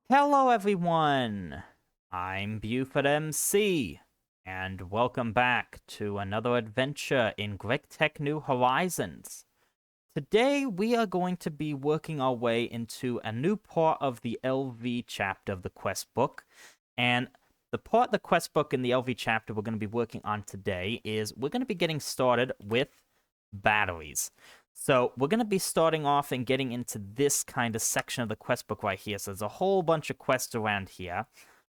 Hello everyone, I'm Buford MC, and welcome back to another adventure in GregTech New Horizons. Today we are going to be working our way into a new part of the LV chapter of the quest book, and the part of the quest book in the LV chapter we're going to be working on today is we're going to be getting started with batteries. So we're going to be starting off and getting into this kind of section of the quest book right here. So there's a whole bunch of quests around here.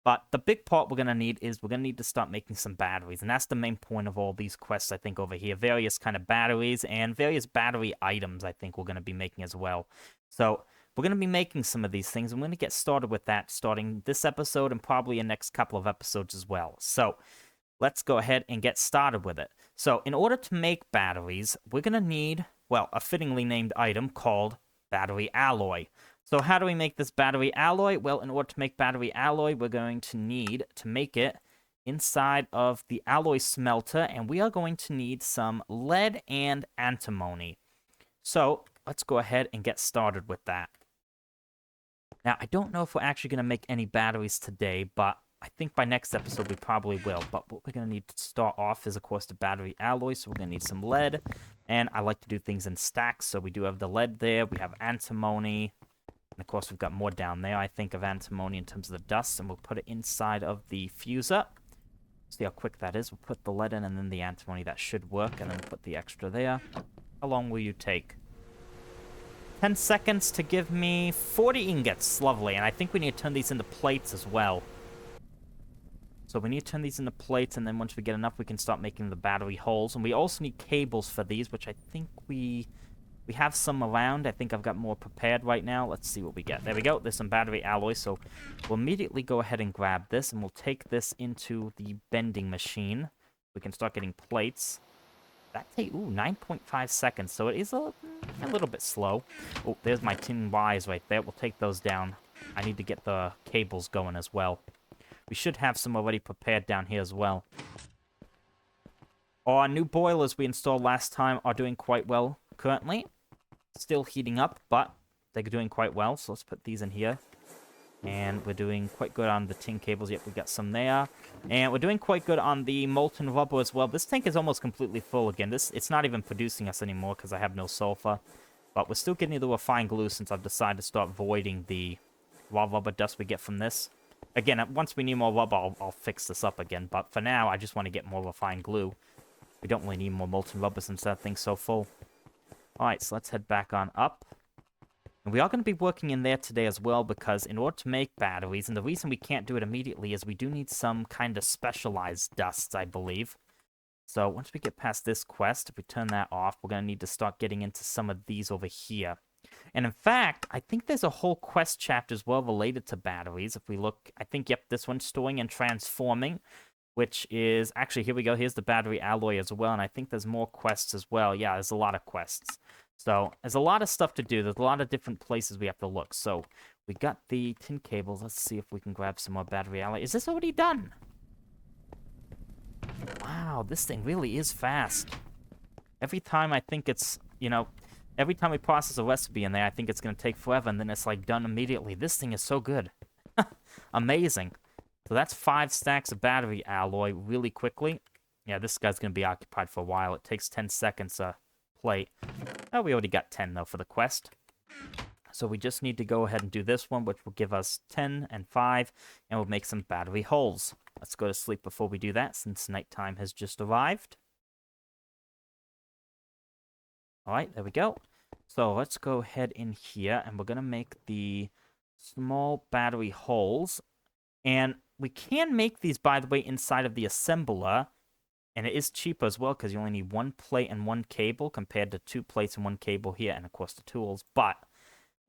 But the big part we're going to need is we're going to need to start making some batteries. And that's the main point of all these quests, I think, over here. Various kind of batteries and various battery items, I think, we're going to be making as well. So we're going to be making some of these things. I'm going to get started with that starting this episode and probably the next couple of episodes as well. So let's go ahead and get started with it. So in order to make batteries, we're going to need, well, a fittingly named item called battery alloy. So how do we make this battery alloy? Well, in order to make battery alloy, we're going to need to make it inside of the alloy smelter, and we are going to need some lead and antimony. So let's go ahead and get started with that. Now, I don't know if we're actually going to make any batteries today, but I think by next episode we probably will. But what we're going to need to start off is, of course, the battery alloy. So we're going to need some lead. And I like to do things in stacks. So we do have the lead there. We have antimony. And, of course, we've got more down there, I think, of antimony in terms of the dust. And we'll put it inside of the fuser. See how quick that is. We'll put the lead in and then the antimony. That should work. And then we'll put the extra there. How long will you take? 10 seconds to give me 40 ingots. Lovely. And I think we need to turn these into plates as well. So we need to turn these into plates, and then once we get enough, we can start making the battery holes. And we also need cables for these, which I think we have some around. I think I've got more prepared right now. Let's see what we get. There we go. There's some battery alloy. So we'll immediately go ahead and grab this, and we'll take this into the bending machine. We can start getting plates. That takes, 9.5 seconds. So it is a little bit slow. Oh, there's my tin wires right there. We'll take those down. I need to get the cables going as well. We should have some already prepared down here as well. Our new boilers we installed last time are doing quite well currently. Still heating up, but they're doing quite well. So let's put these in here. And we're doing quite good on the tin cables. Yep, we got some there. And we're doing quite good on the molten rubber as well. This tank is almost completely full again. It's not even producing us anymore because I have no sulfur. But we're still getting the refined glue since I've decided to start voiding the raw rubber dust we get from this. Again, once we need more rubber, I'll fix this up again. But for now, I just want to get more refined glue. We don't really need more molten rubber since that thing's so full. Alright, so let's head back on up. And we are going to be working in there today as well, because in order to make batteries, and the reason we can't do it immediately is we do need some kind of specialized dusts, I believe. So once we get past this quest, if we turn that off, we're going to need to start getting into some of these over here. And in fact, I think there's a whole quest chapter as well related to batteries. If we look, I think, yep, this one's storing and transforming, which is, actually, here we go. Here's the battery alloy as well, and I think there's more quests as well. Yeah, there's a lot of quests. So there's a lot of stuff to do. There's a lot of different places we have to look. So we got the tin cables. Let's see if we can grab some more battery alloy. Is this already done? Wow, this thing really is fast. Every time I think it's, every time we process a recipe in there, I think it's going to take forever, and then it's, like, done immediately. This thing is so good. Amazing. So that's 5 stacks of battery alloy really quickly. Yeah, this guy's going to be occupied for a while. It takes 10 seconds to plate. Oh, we already got 10, though, for the quest. So we just need to go ahead and do this one, which will give us 10 and 5, and we'll make some battery holes. Let's go to sleep before we do that, since nighttime has just arrived. Alright, there we go. So let's go ahead in here, and we're going to make the small battery holes. And we can make these, by the way, inside of the assembler. And it is cheaper as well, because you only need 1 plate and 1 cable, compared to 2 plates and 1 cable here, and of course the tools. But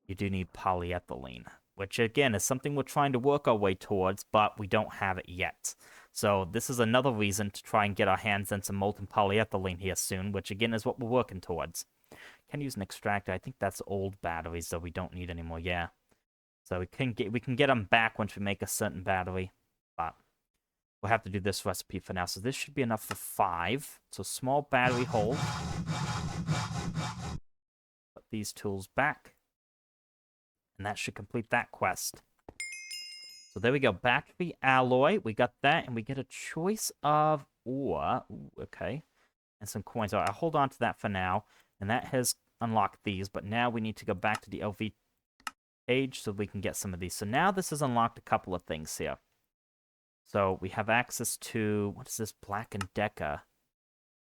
you do need polyethylene, which again is something we're trying to work our way towards, but we don't have it yet. So this is another reason to try and get our hands on some molten polyethylene here soon, which again is what we're working towards. Can use an extractor. I think that's old batteries, so we don't need anymore. Yeah. So we can get them back once we make a certain battery, but we'll have to do this recipe for now. So this should be enough for 5. So small battery hole. Put these tools back, and that should complete that quest. So there we go. Battery alloy. We got that, and we get a choice of ore. Ooh, okay. And some coins. All right, I'll hold on to that for now. And that has unlocked these, but now we need to go back to the LV page so we can get some of these. So now this has unlocked a couple of things here. So we have access to, what is this, Black & Decker?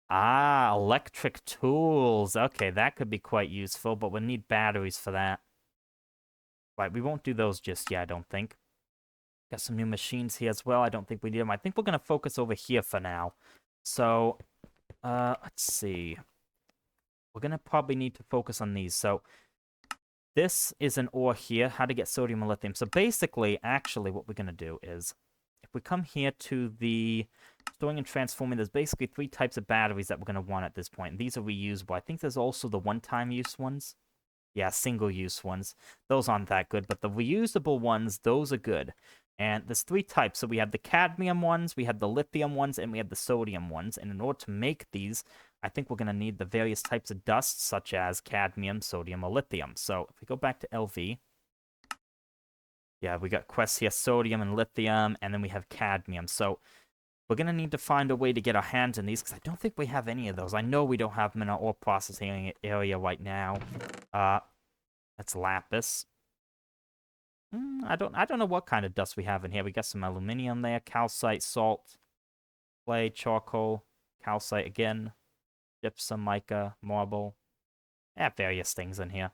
Ah, electric tools. Okay, that could be quite useful, but we'll need batteries for that. Right, we won't do those just yet, I don't think. Got some new machines here as well. I don't think we need them. I think we're going to focus over here for now. So, let's see. We're going to probably need to focus on these. So, this is an ore here, how to get sodium and lithium. So basically, actually, what we're going to do is, if we come here to the storing and transforming, there's basically 3 types of batteries that we're going to want at this point. And these are reusable. I think there's also the one-time use ones. Yeah, single-use ones. Those aren't that good, but the reusable ones, those are good. And there's 3 types. So we have the cadmium ones, we have the lithium ones, and we have the sodium ones. And in order to make these, I think we're going to need the various types of dust, such as cadmium, sodium, or lithium. So if we go back to LV, yeah, we got quests here, sodium and lithium, and then we have cadmium. So we're going to need to find a way to get our hands on these, because I don't think we have any of those. I know we don't have them in our ore processing area right now. That's lapis. I don't know what kind of dust we have in here. We got some aluminum there, calcite, salt, clay, charcoal, calcite again, gypsum, mica, marble. Various things in here.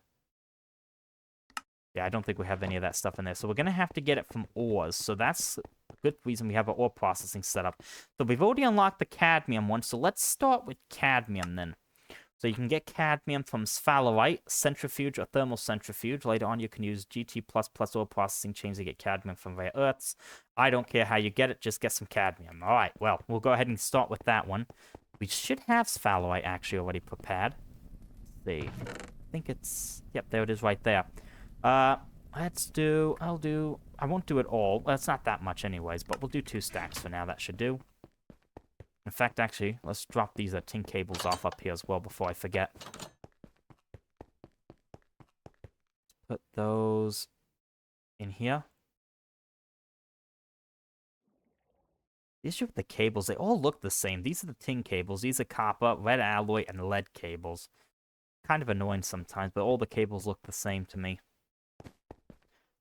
Yeah, I don't think we have any of that stuff in there. So we're going to have to get it from ores. So that's a good reason we have our ore processing set up. So we've already unlocked the cadmium one. So let's start with cadmium then. So you can get cadmium from sphalerite, centrifuge, or thermal centrifuge. Later on, you can use GT++ ore processing chains to get cadmium from rare earths. I don't care how you get it, just get some cadmium. All right, well, we'll go ahead and start with that one. We should have sphalerite actually already prepared. Let's see. I think it's... Yep, there it is right there. I won't do it all. Well, it's not that much anyways, but we'll do 2 stacks for now. That should do. In fact, actually, let's drop these tin cables off up here as well before I forget. Put those in here. The issue with the cables, they all look the same. These are the tin cables. These are copper, red alloy, and lead cables. Kind of annoying sometimes, but all the cables look the same to me.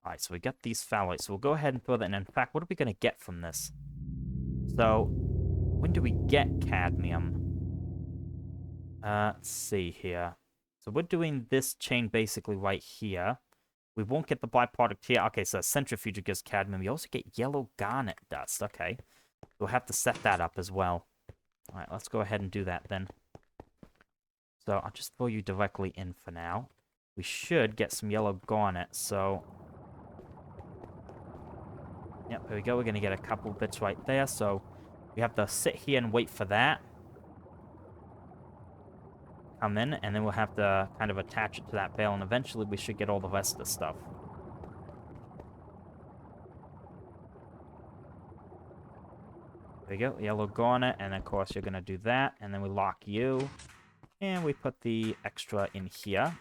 Alright, so we got these phthalates. So we'll go ahead and throw that in. In fact, what are we going to get from this? So, when do we get cadmium? Let's see here. So we're doing this chain basically right here. We won't get the byproduct here. Okay, so centrifuge gives cadmium. We also get yellow garnet dust. Okay. We'll have to set that up as well. Alright, let's go ahead and do that then. So I'll just throw you directly in for now. We should get some yellow garnet, so... Yep, there we go. We're going to get a couple bits right there, so... We have to sit here and wait for that. Come in, and then we'll have to kind of attach it to that bale, and eventually we should get all the rest of the stuff. There you go, yellow garnet, and of course you're going to do that, and then we lock you. And we put the extra in here.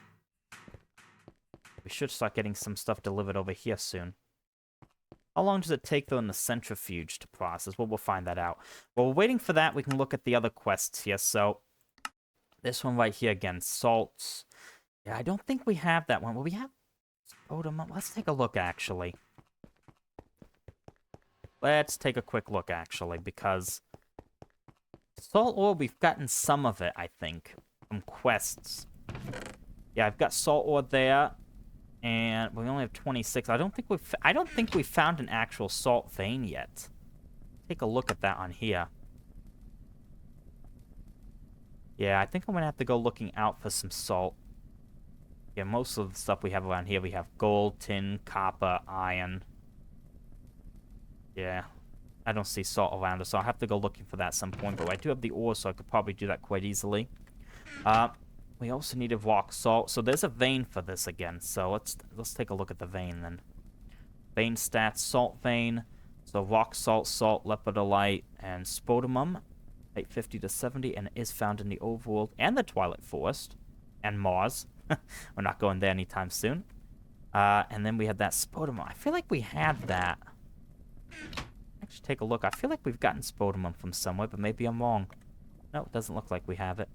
We should start getting some stuff delivered over here soon. How long does it take, though, in the centrifuge to process? Well, we'll find that out. While we're waiting for that, we can look at the other quests here. So, this one right here again, salts. Yeah, I don't think we have that one. Well, we have... Let's take a look, actually. Let's take a quick look, actually, because... Salt ore, we've gotten some of it, I think, from quests. Yeah, I've got salt ore there. And we only have 26. I don't think we've found an actual salt vein yet. Take a look at that on here. Yeah, I think I'm gonna have to go looking out for some salt. Yeah, most of the stuff we have around here, we have gold, tin, copper, iron. Yeah, I don't see salt around us, so I'll have to go looking for that at some point. But I do have the ore, so I could probably do that quite easily. We also need a rock salt. So there's a vein for this again. So let's take a look at the vein then. Vein stats, salt vein. So rock salt, salt, lepidolite, and spodumum. 850 to 70, and it is found in the overworld and the Twilight Forest. And Mars. We're not going there anytime soon. And then we had that spodumum. I feel like we had that. Actually, take a look. I feel like we've gotten spodumum from somewhere, but maybe I'm wrong. No, it doesn't look like we have it.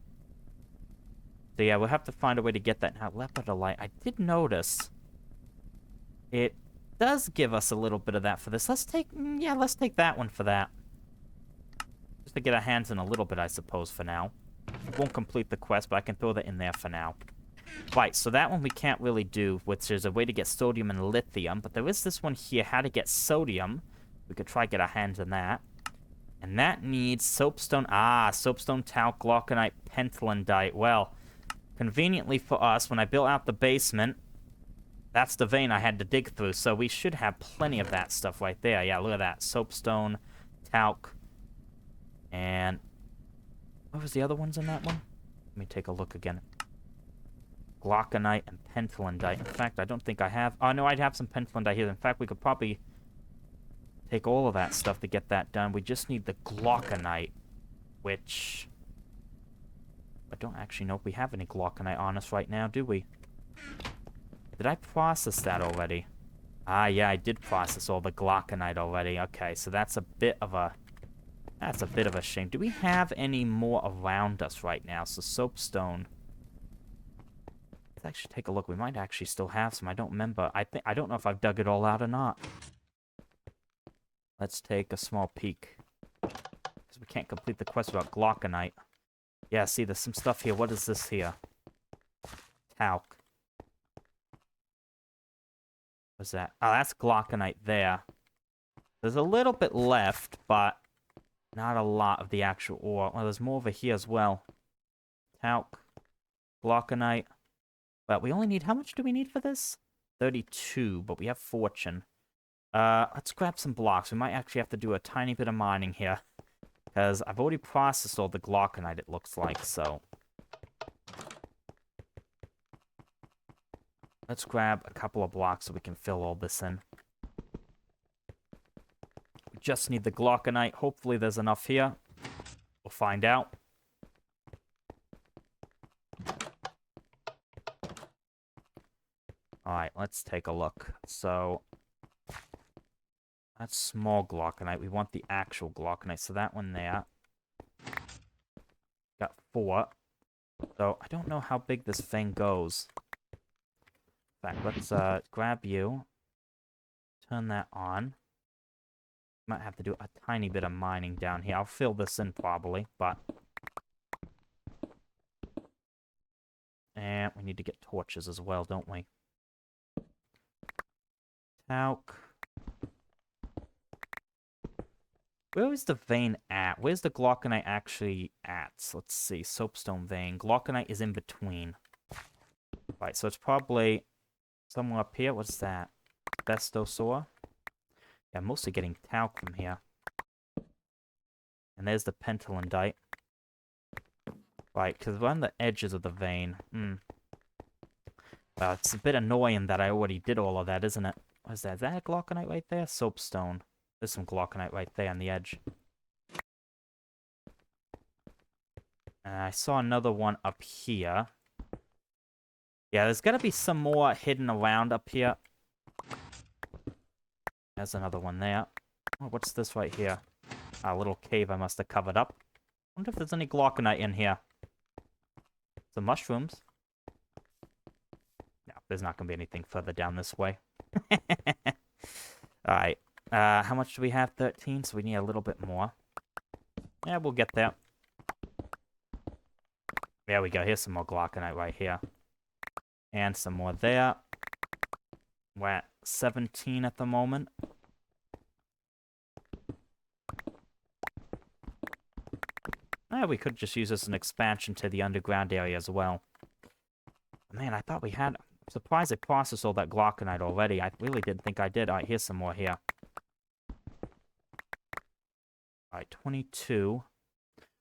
So yeah, we'll have to find a way to get that. Now, lepidolite, I did notice it does give us a little bit of that for this. Let's take, yeah, let's take that one for that. Just to get our hands in a little bit, I suppose, for now. It won't complete the quest, but I can throw that in there for now. Right, so that one we can't really do, which is a way to get sodium and lithium, but there is this one here, how to get sodium. We could try to get our hands on that. And that needs soapstone, soapstone, talc, glauconite, pentlandite. Well, conveniently for us, when I built out the basement, that's the vein I had to dig through, so we should have plenty of that stuff right there. Yeah, look at that. Soapstone, talc, and... what was the other ones in that one? Let me take a look again. Glauconite and pentlandite. In fact, I don't think I have... oh, no, I'd have some pentlandite here. In fact, we could probably take all of that stuff to get that done. We just need the glauconite, which... I don't actually know if we have any glauconite on us right now, do we? Did I process that already? Yeah, I did process all the glauconite already. Okay, so that's a bit of a... that's a bit of a shame. Do we have any more around us right now? So soapstone. Let's actually take a look. We might actually still have some. I don't remember. I don't know if I've dug it all out or not. Let's take a small peek. Because we can't complete the quest without glauconite. Yeah, see, there's some stuff here. What is this here? Talc. What's that? Oh, that's glauconite there. There's a little bit left, but not a lot of the actual ore. Well, there's more over here as well. Talc. Glauconite. But we only need... how much do we need for this? 32, but we have fortune. Let's grab some blocks. We might actually have to do a tiny bit of mining here. Because I've already processed all the glauconite, it looks like, so... let's grab a couple of blocks so we can fill all this in. We just need the glauconite. Hopefully there's enough here. We'll find out. Alright, let's take a look. So... that's small glauconite. We want the actual glauconite. So that one there. Got 4. So I don't know how big this thing goes. In fact, let's grab you. Turn that on. Might have to do a tiny bit of mining down here. I'll fill this in probably, but... and we need to get torches as well, don't we? Talc. Where is the vein at? Where's the glauconite actually at? Let's see. Soapstone vein. Glauconite is in between. Right, so it's probably somewhere up here. What's that? Bestosaur? Yeah, I'm mostly getting talc from here. And there's the pentlandite. Right, because we're on the edges of the vein. Well, it's a bit annoying that I already did all of that, isn't it? What is that? Is that a glauconite right there? Soapstone. There's some glauconite right there on the edge. And I saw another one up here. Yeah, there's got to be some more hidden around up here. There's another one there. Oh, what's this right here? A little cave I must have covered up. Wonder if there's any glauconite in here. Some mushrooms. No, there's not going to be anything further down this way. Alright. How much do we have? 13, so we need a little bit more. Yeah, we'll get there. There we go. Here's some more glauconite right here. And some more there. We're at 17 at the moment. We could just use this as an expansion to the underground area as well. Man, I thought we had... I'm surprised I processed all that glauconite already. I really didn't think I did. Alright, here's some more here. Alright, 22.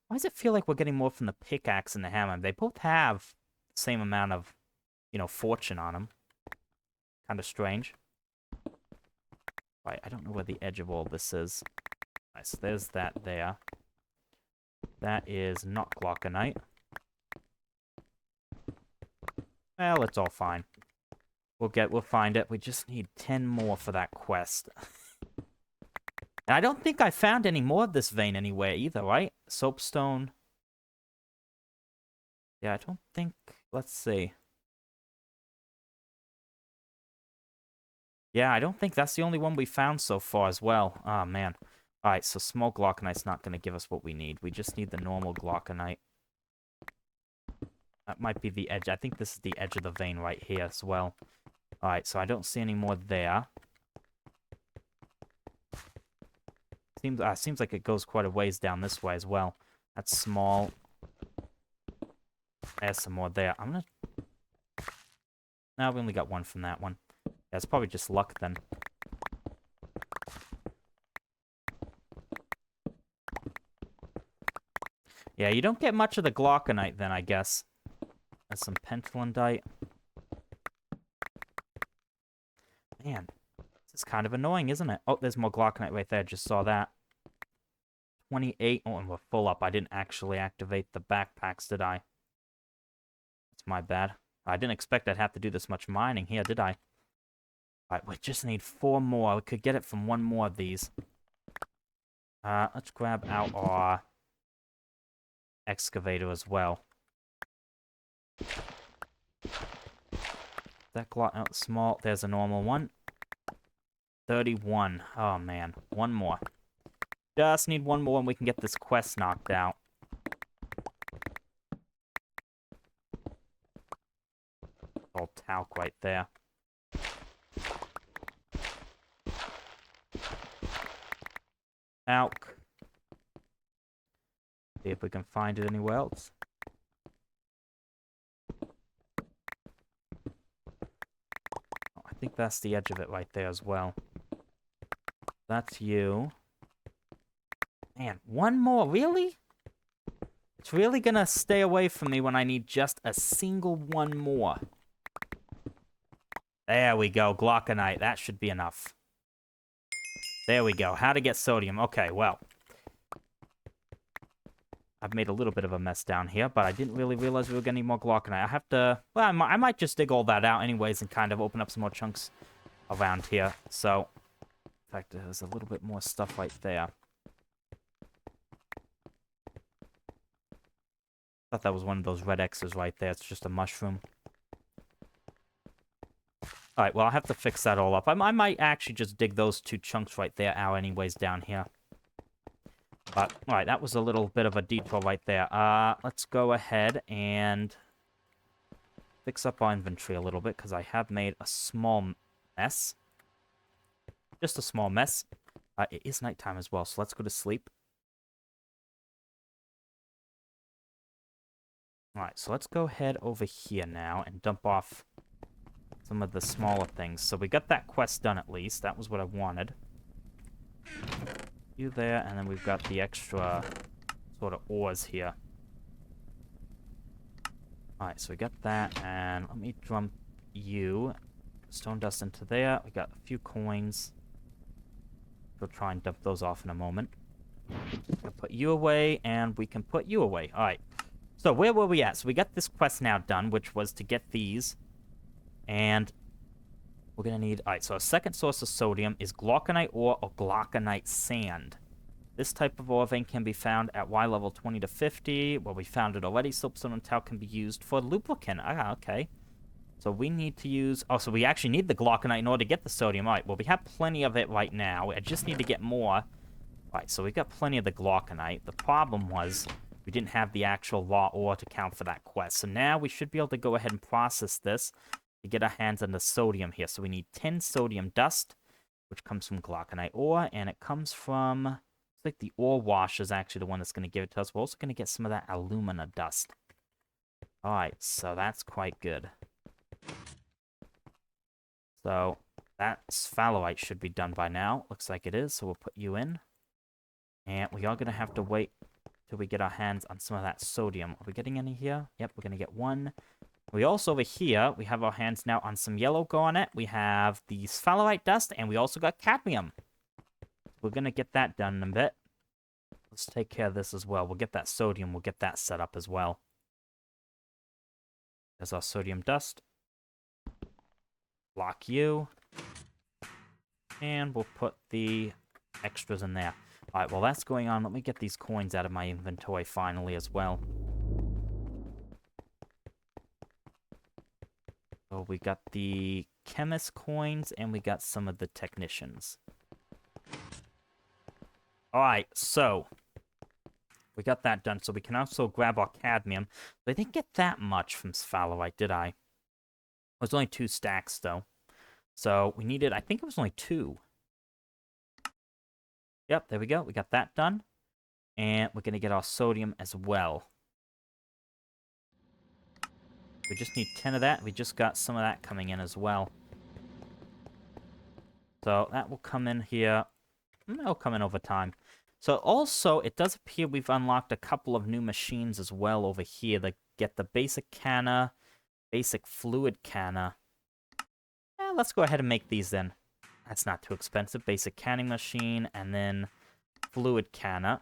Why does it feel like we're getting more from the pickaxe and the hammer? They both have the same amount of, you know, fortune on them. Kind of strange. Right, I don't know where the edge of all this is. Alright, so there's that there. That is not glauconite. Well, it's all fine. We'll find it. We just need 10 more for that quest. And I don't think I found any more of this vein anywhere either, right? Soapstone. Yeah, I don't think... Let's see. Yeah, I don't think that's the only one we found so far as well. Oh, man. Alright, so small glauconite's not going to give us what we need. We just need the normal glauconite. That might be the edge. I think this is the edge of the vein right here as well. Alright, so I don't see any more there. Seems like it goes quite a ways down this way as well. That's small. There's some more there. I'm gonna... No, we only got one from that one. Yeah, it's probably just luck then. Yeah, you don't get much of the glauconite then, I guess. There's some pentlandite. Man, this is kind of annoying, isn't it? Oh, there's more glauconite right there. Just saw that. 28. Oh, and we're full up. I didn't actually activate the backpacks, did I? That's my bad. I didn't expect I'd have to do this much mining here, did I? Alright, we just need 4 more. We could get it from 1 more of these. Let's grab out our excavator as well. That small. There's a normal one. 31. Oh, man. 1 more. Just need 1 more and we can get this quest knocked out. All talc right there. Talc. See if we can find it anywhere else. Oh, I think that's the edge of it right there as well. That's you. Man, 1 more, really? It's really gonna stay away from me when I need just a single 1 more. There we go, glauconite. That should be enough. There we go. How to get sodium. Okay, well. I've made a little bit of a mess down here, but I didn't really realize we were getting more glauconite. I have to... Well, I might just dig all that out anyways and kind of open up some more chunks around here. So, in fact, there's a little bit more stuff right there. Thought that was one of those red X's right there. It's just a mushroom. Alright, well, I'll have to fix that all up. I might actually just dig those 2 chunks right there out anyways down here. But, alright, that was a little bit of a detour right there. Let's go ahead and fix up our inventory a little bit, because I have made a small mess. Just a small mess. It is nighttime as well, so let's go to sleep. Alright, so let's go ahead over here now and dump off some of the smaller things. So we got that quest done at least. That was what I wanted. You there, and then we've got the extra sort of ores here. Alright, so we got that, and let me dump you. Stone dust into there. We got a few coins. We'll try and dump those off in a moment. We'll put you away, and we can put you away. Alright. So where were we at? So we got this quest now done, which was to get these. And we're going to need... Alright, so our second source of sodium is glauconite ore or glauconite sand. This type of ore vein can be found at Y level 20 to 50. Well, we found it already. Soapstone and talc can be used for lubricant. Ah, okay. So we need to use... Oh, so we actually need the glauconite in order to get the sodium. Alright, well, we have plenty of it right now. I just need to get more. Alright, so we got plenty of the glauconite. The problem was... we didn't have the actual raw ore to count for that quest. So now we should be able to go ahead and process this to get our hands on the sodium here. So we need 10 sodium dust, which comes from glauconite ore, and it comes from... it's like the ore wash is actually the one that's going to give it to us. We're also going to get some of that alumina dust. Alright, so that's quite good. So that sphalerite should be done by now. Looks like it is, so we'll put you in. And we are going to have to wait till we get our hands on some of that sodium. Are we getting any here? Yep, we're going to get 1. We also, over here, we have our hands now on some yellow garnet. We have the sphalerite dust, and we also got cadmium. We're going to get that done in a bit. Let's take care of this as well. We'll get that sodium. We'll get that set up as well. There's our sodium dust. Block you. And we'll put the extras in there. Alright, while that's going on, let me get these coins out of my inventory finally as well. So we got the chemist coins, and we got some of the technicians. Alright, so we got that done, so we can also grab our cadmium. But I didn't get that much from sphalerite, did I? It was only 2 stacks, though. So we needed, I think it was only 2. Yep, there we go. We got that done. And we're going to get our sodium as well. We just need 10 of that. We just got some of that coming in as well. So that will come in here. That'll come in over time. So also, it does appear we've unlocked a couple of new machines as well over here that get the basic canner, basic fluid canner. Let's go ahead and make these then. That's not too expensive. Basic canning machine, and then fluid canner.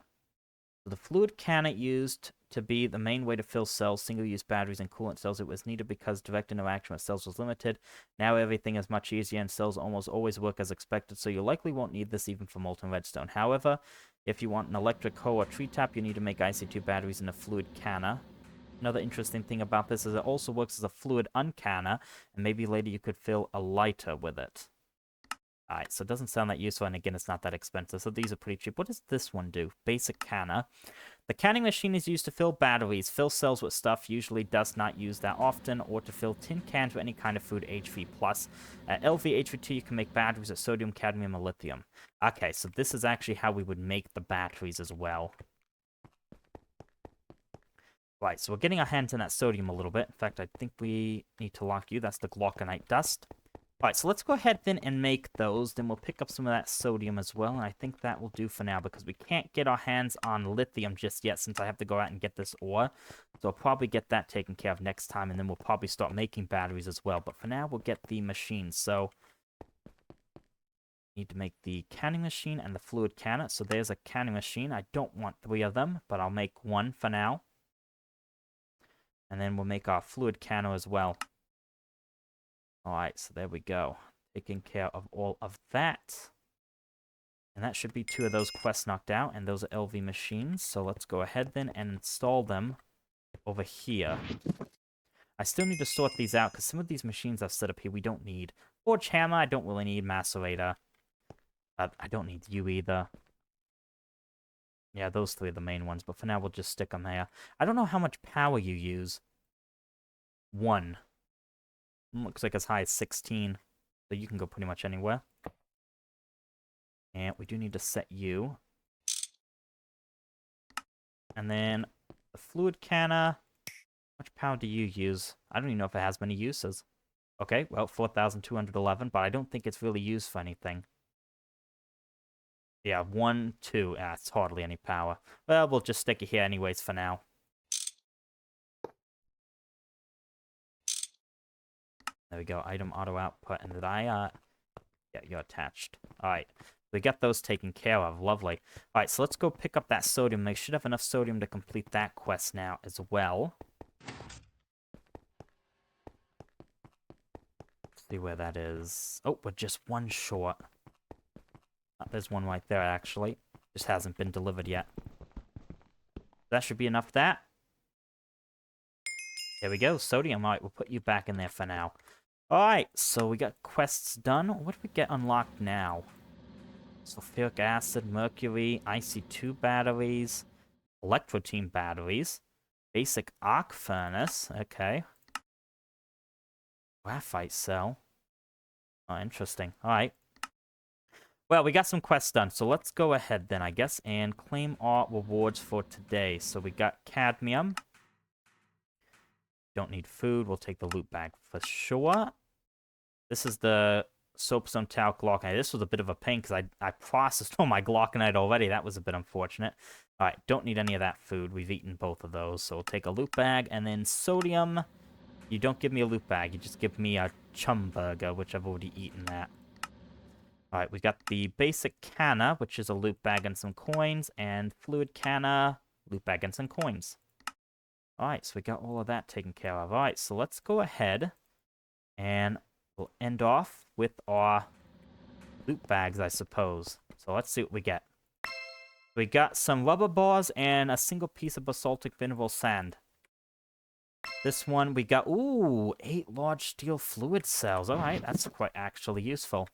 So the fluid canner used to be the main way to fill cells, single-use batteries, and coolant cells. It was needed because direct interaction with cells was limited. Now everything is much easier, and cells almost always work as expected, so you likely won't need this even for molten redstone. However, if you want an electric hoe or tree tap, you need to make IC2 batteries in a fluid canner. Another interesting thing about this is it also works as a fluid uncanner, and maybe later you could fill a lighter with it. Alright, so it doesn't sound that useful, and again, it's not that expensive, so these are pretty cheap. What does this one do? Basic canner. The canning machine is used to fill batteries, fill cells with stuff, usually does not use that often, or to fill tin cans with any kind of food, HV+. At LV, HV2, you can make batteries with sodium, cadmium, or lithium. Okay, so this is actually how we would make the batteries as well. Right, so we're getting our hands on that sodium a little bit. In fact, I think we need to lock you. That's the glauconite dust. Alright, so let's go ahead then and make those. Then we'll pick up some of that sodium as well. And I think that will do for now because we can't get our hands on lithium just yet since I have to go out and get this ore. So I'll probably get that taken care of next time. And then we'll probably start making batteries as well. But for now, we'll get the machines. So need to make the canning machine and the fluid canner. So there's a canning machine. I don't want 3 of them, but I'll make 1 for now. And then we'll make our fluid canner as well. Alright, so there we go. Taking care of all of that. And that should be 2 of those quests knocked out, and those are LV machines. So let's go ahead then and install them over here. I still need to sort these out, because some of these machines I've set up here we don't need. Forge hammer, I don't really need. Macerator. I don't need you either. Yeah, those 3 are the main ones, but for now we'll just stick them there. I don't know how much power you use. 1. Looks like as high as 16. So you can go pretty much anywhere. And we do need to set you. And then the fluid canner. How much power do you use? I don't even know if it has many uses. Okay, well, 4,211, but I don't think it's really used for anything. Yeah, 1, 2. It's hardly any power. Well, we'll just stick it here anyways for now. There we go, item auto output, and did I, yeah, you're attached. Alright, we got those taken care of, lovely. Alright, so let's go pick up that sodium. They should have enough sodium to complete that quest now as well. Let's see where that is. Oh, we're just 1 short. There's 1 right there, actually. Just hasn't been delivered yet. That should be enough of that. There we go, sodium. Alright, we'll put you back in there for now. Alright, so we got quests done. What do we get unlocked now? Sulfuric acid, mercury, IC2 batteries, electroteam batteries, basic arc furnace, okay. Graphite cell. Oh, interesting. Alright. Well, we got some quests done, so let's go ahead then, I guess, and claim our rewards for today. So we got cadmium. Don't need food. We'll take the loot bag for sure. This is the soapstone talc glauconite. This was a bit of a pain because I processed all my glauconite already. That was a bit unfortunate. All right, don't need any of that food. We've eaten both of those. So we'll take a loot bag. And then sodium. You don't give me a loot bag. You just give me a chum burger, which I've already eaten that. All right, we got the basic canner, which is a loot bag and some coins. And fluid canner, loot bag and some coins. Alright, so we got all of that taken care of. Alright, so let's go ahead and we'll end off with our loot bags, I suppose. So let's see what we get. We got some rubber bars and a single piece of basaltic mineral sand. This one we got, ooh, 8 large steel fluid cells. Alright, that's quite actually useful.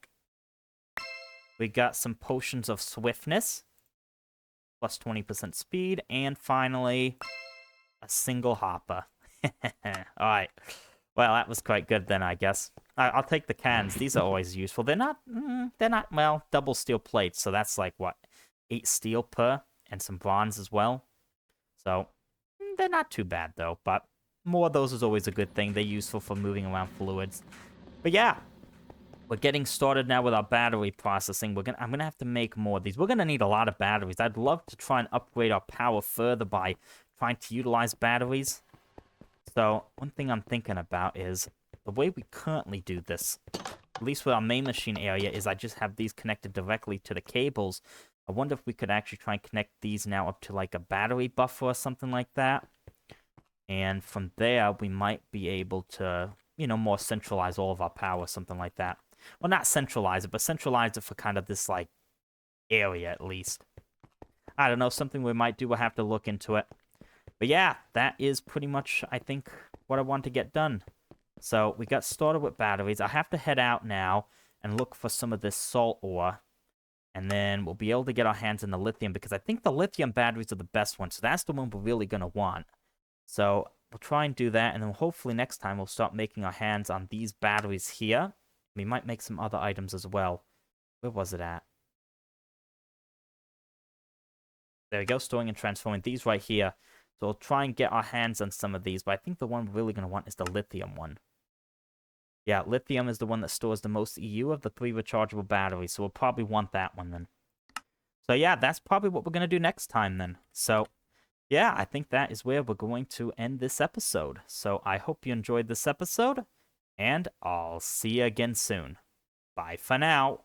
We got some potions of swiftness, plus 20% speed, and finally, a single hopper. Alright. Well, that was quite good then, I guess. I'll take the cans. These are always useful. They're not, well, double steel plates, so that's like, what, 8 steel per, and some bronze as well. So, they're not too bad, though, but more of those is always a good thing. They're useful for moving around fluids. But yeah, we're getting started now with our battery processing. I'm gonna have to make more of these. We're gonna need a lot of batteries. I'd love to try and upgrade our power further by trying to utilize batteries. So, one thing I'm thinking about is the way we currently do this, at least with our main machine area, is I just have these connected directly to the cables. I wonder if we could actually try and connect these now up to like a battery buffer or something like that. And from there, we might be able to, more centralize all of our power, something like that. Well, not centralize it, but centralize it for kind of this, like, area at least. I don't know, something we might do. We'll have to look into it. But yeah, that is pretty much, I think, what I want to get done. So we got started with batteries. I have to head out now and look for some of this salt ore. And then we'll be able to get our hands on the lithium, because I think the lithium batteries are the best ones. So that's the one we're really going to want. So we'll try and do that, and then hopefully next time we'll start making our hands on these batteries here. We might make some other items as well. Where was it at? There we go, storing and transforming these right here. So we'll try and get our hands on some of these, but I think the one we're really going to want is the lithium one. Yeah, lithium is the one that stores the most EU of the 3 rechargeable batteries, so we'll probably want that one then. So yeah, that's probably what we're going to do next time then. So yeah, I think that is where we're going to end this episode. So I hope you enjoyed this episode, and I'll see you again soon. Bye for now.